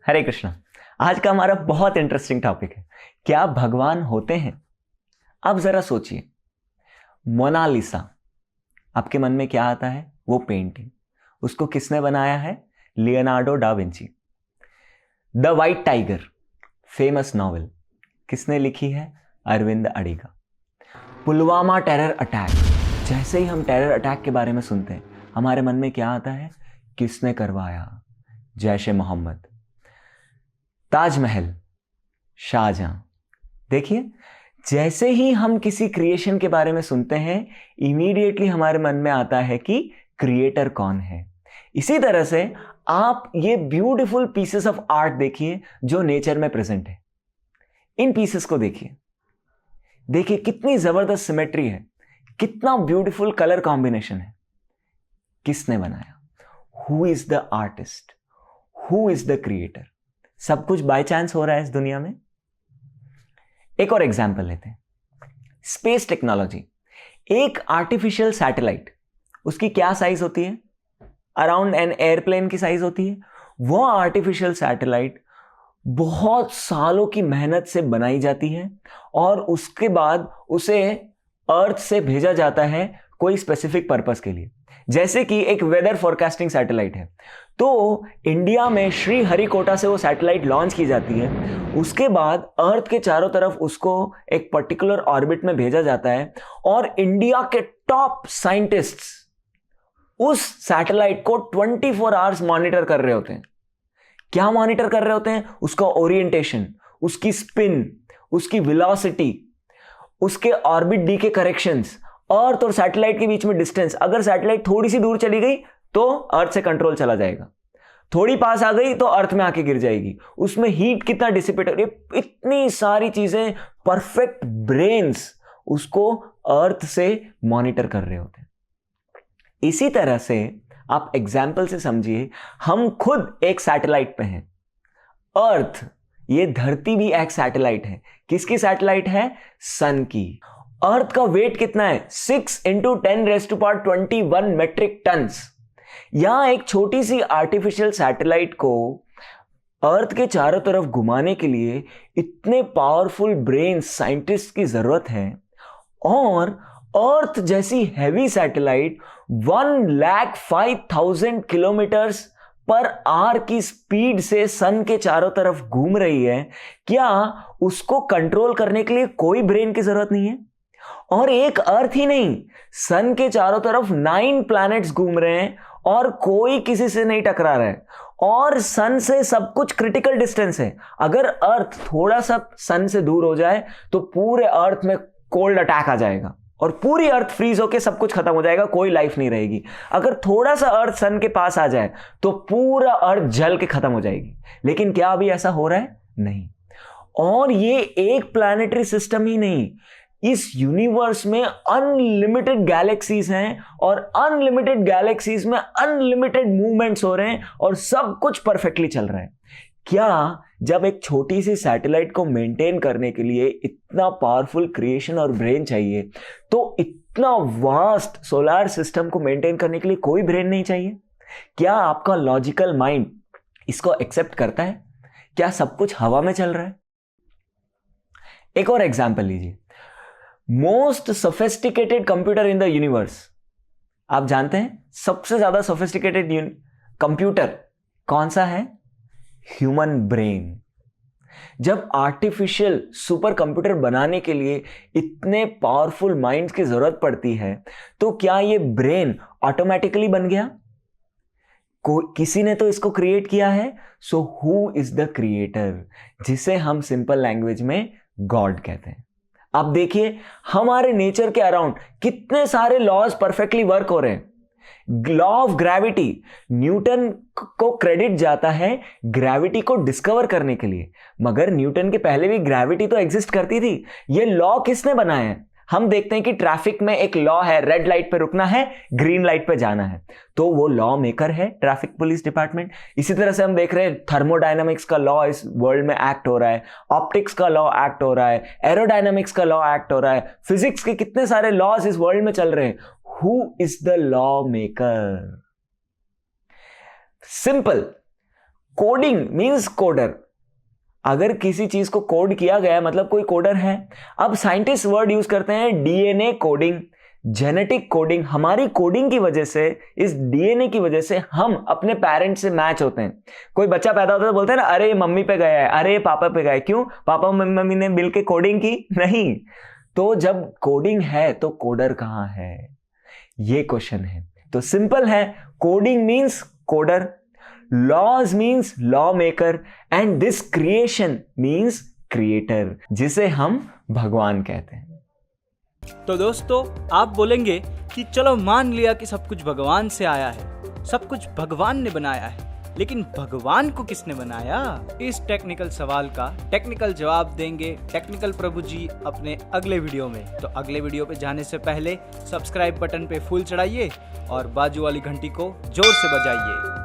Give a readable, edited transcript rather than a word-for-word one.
हरे कृष्णा। आज का हमारा बहुत इंटरेस्टिंग टॉपिक है, क्या भगवान होते हैं? अब जरा सोचिए, मोनालिसा, आपके मन में क्या आता है? वो पेंटिंग, उसको किसने बनाया है? Leonardo da Vinci. The white tiger, famous novel, किसने लिखी है? अरविंद अडिगा। पुलवामा टेरर अटैक, जैसे ही हम टेरर अटैक के बारे में सुनते हैं हमारे मन में क्या आता है? किसने करवाया? जैश ए मोहम्मद। ताजमहल, शाहजहां। देखिए, जैसे ही हम किसी क्रिएशन के बारे में सुनते हैं इमीडिएटली हमारे मन में आता है कि क्रिएटर कौन है। इसी तरह से आप ये ब्यूटीफुल पीसेस ऑफ आर्ट देखिए जो नेचर में प्रेजेंट है। इन पीसेस को देखिए, देखिए कितनी जबरदस्त सिमेट्री है, कितना ब्यूटीफुल कलर कॉम्बिनेशन है। किसने बनाया? Who is the artist? Who is the creator? सब कुछ बाय चांस हो रहा है इस दुनिया में? एक और एग्जांपल लेते हैं, स्पेस टेक्नोलॉजी। एक आर्टिफिशियल सैटेलाइट, उसकी क्या साइज होती है? अराउंड एन एयरप्लेन की साइज होती है। वो आर्टिफिशियल सैटेलाइट बहुत सालों की मेहनत से बनाई जाती है और उसके बाद उसे अर्थ से भेजा जाता है कोई स्पेसिफिक पर्पस के लिए। जैसे कि एक वेदर फोरकास्टिंग सैटेलाइट है, तो इंडिया में श्रीहरिकोटा से वो सैटेलाइट लॉन्च की जाती है। उसके बाद अर्थ के चारों तरफ उसको एक पर्टिकुलर ऑर्बिट में भेजा जाता है और इंडिया के टॉप साइंटिस्ट्स उस सैटेलाइट को 24 आवर्स मॉनिटर कर रहे होते हैं। क्या मॉनिटर कर रहे होते हैं? उसका ओरिएंटेशन, उसकी स्पिन, उसकी वेलोसिटी, उसके ऑर्बिट डी के करेक्शंस, अर्थ और सैटेलाइट के बीच में डिस्टेंस। अगर सैटेलाइट थोड़ी सी दूर चली गई तो अर्थ से कंट्रोल चला जाएगा, थोड़ी पास आ गई तो अर्थ में आके गिर जाएगी। उसमें हीट कितना डिसिपेट हो रही है, इतनी सारी चीजें परफेक्ट ब्रेन्स उसको अर्थ से मॉनिटर कर रहे होते हैं। इसी तरह से आप एग्जाम्पल से समझिए, हम खुद एक सैटेलाइट पे हैं। अर्थ, ये धरती भी एक सैटेलाइट है। किसकी सैटेलाइट है? सन की। अर्थ का वेट कितना है? 6 × 10⁻21 मेट्रिक टन्स। यहां एक छोटी सी आर्टिफिशियल सैटेलाइट को अर्थ के चारों तरफ घुमाने के लिए इतने पावरफुल ब्रेन साइंटिस्ट की जरूरत है। और अर्थ जैसी heavy satellite 1,05,000 kilometres per hour की स्पीड से सन के चारों तरफ घूम रही है। क्या उसको कंट्रोल करने के लिए कोई ब्रेन की जरूरत नहीं है? और एक अर्थ ही नहीं, सन के चारों तरफ 9 प्लैनेट्स घूम रहे हैं और कोई किसी से नहीं टकरा रहा है। और सन से सब कुछ क्रिटिकल डिस्टेंस है। अगर अर्थ थोड़ा सा सन से दूर हो जाए तो पूरे अर्थ में कोल्ड अटैक आ जाएगा और पूरी अर्थ फ्रीज होकर सब कुछ खत्म हो जाएगा, कोई लाइफ नहीं रहेगी। अगर थोड़ा सा अर्थ सन के पास आ जाए तो पूरा अर्थ जल के खत्म हो जाएगी। लेकिन क्या अभी ऐसा हो रहा है? नहीं। और ये एक प्लैनेटरी सिस्टम ही नहीं, इस यूनिवर्स में अनलिमिटेड गैलेक्सीज हैं और अनलिमिटेड गैलेक्सीज में अनलिमिटेड मूवमेंट्स हो रहे हैं और सब कुछ परफेक्टली चल रहा है। क्या जब एक छोटी सी सैटेलाइट को मेंटेन करने के लिए इतना पावरफुल क्रिएशन और ब्रेन चाहिए, तो इतना वास्ट सोलर सिस्टम को मेंटेन करने के लिए कोई ब्रेन नहीं चाहिए? क्या आपका लॉजिकल माइंड इसको एक्सेप्ट करता है? क्या सब कुछ हवा में चल रहा है? एक और एग्जांपल लीजिए, most sophisticated computer in the universe. आप जानते हैं सबसे ज्यादा सोफिस्टिकेटेड कंप्यूटर कौन सा है? Human brain. जब आर्टिफिशियल सुपर कंप्यूटर बनाने के लिए इतने पावरफुल माइंड्स की जरूरत पड़ती है, तो क्या ये ब्रेन ऑटोमेटिकली बन गया? किसी ने तो इसको क्रिएट किया है। So who is the creator, जिसे हम सिंपल लैंग्वेज में गॉड कहते हैं। अब देखिए, हमारे नेचर के अराउंड कितने सारे लॉज परफेक्टली वर्क हो रहे हैं। लॉ ऑफ ग्रेविटी, न्यूटन को क्रेडिट जाता है ग्रेविटी को डिस्कवर करने के लिए, मगर न्यूटन के पहले भी ग्रेविटी तो एग्जिस्ट करती थी। ये लॉ किसने बनाया है? हम देखते हैं कि ट्रैफिक में एक लॉ है, रेड लाइट पे रुकना है, ग्रीन लाइट पे जाना है, तो वो लॉ मेकर है ट्रैफिक पुलिस डिपार्टमेंट। इसी तरह से हम देख रहे हैं थर्मोडायनामिक्स का लॉ इस वर्ल्ड में एक्ट हो रहा है, ऑप्टिक्स का लॉ एक्ट हो रहा है, एरोडायनामिक्स का लॉ एक्ट हो रहा है, फिजिक्स के कितने सारे लॉज इस वर्ल्ड में चल रहे हैं। Who is the law maker? Simple, coding means coder. अगर किसी चीज को कोड किया गया है मतलब कोई कोडर है। अब साइंटिस्ट वर्ड यूज करते हैं डीएनए कोडिंग, जेनेटिक कोडिंग। हमारी कोडिंग की वजह से, इस डीएनए की वजह से हम अपने पेरेंट्स से मैच होते हैं। कोई बच्चा पैदा होता है तो बोलते हैं ना, अरे मम्मी पे गया है, अरे पापा पे गया है। क्यों? पापा मम्मी ने मिलकर कोडिंग की? नहीं। तो जब कोडिंग है तो कोडर कहां है, ये क्वेश्चन है। तो सिंपल है, coding means coder, laws means law maker, and this creation means creator, जिसे हम भगवान कहते हैं। तो दोस्तों, आप बोलेंगे कि चलो मान लिया कि सब कुछ भगवान से आया है, सब कुछ भगवान ने बनाया है, लेकिन भगवान को किसने बनाया? इस टेक्निकल सवाल का टेक्निकल जवाब देंगे टेक्निकल प्रभु जी अपने अगले वीडियो में। तो अगले वीडियो पे जाने से पहले सब्सक्राइब बटन पे फुल चढ़ाइए और बाजू वाली घंटी को जोर से बजाइए।